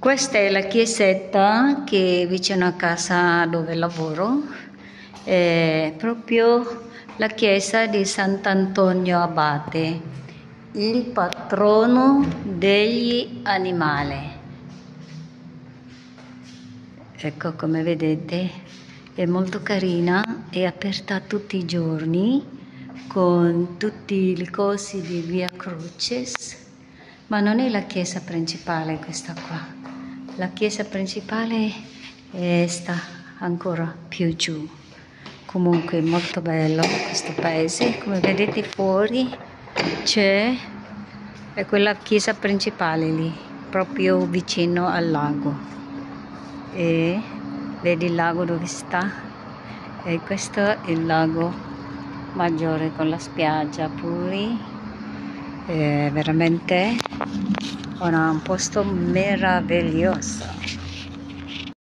Questa è la chiesetta che è vicino a casa dove lavoro, è proprio la chiesa di Sant'Antonio Abate, il patrono degli animali. Ecco, come vedete, è molto carina, è aperta tutti i giorni con tutti i cosi di Via Crucis, ma non è la chiesa principale questa qua. La chiesa principale sta ancora più giù. Comunque è molto bello questo paese. Come vedete fuori c'è quella chiesa principale lì, proprio vicino al lago. E vedi il lago dove sta? E questo è il lago maggiore con la spiaggia pure. È veramente un posto meraviglioso.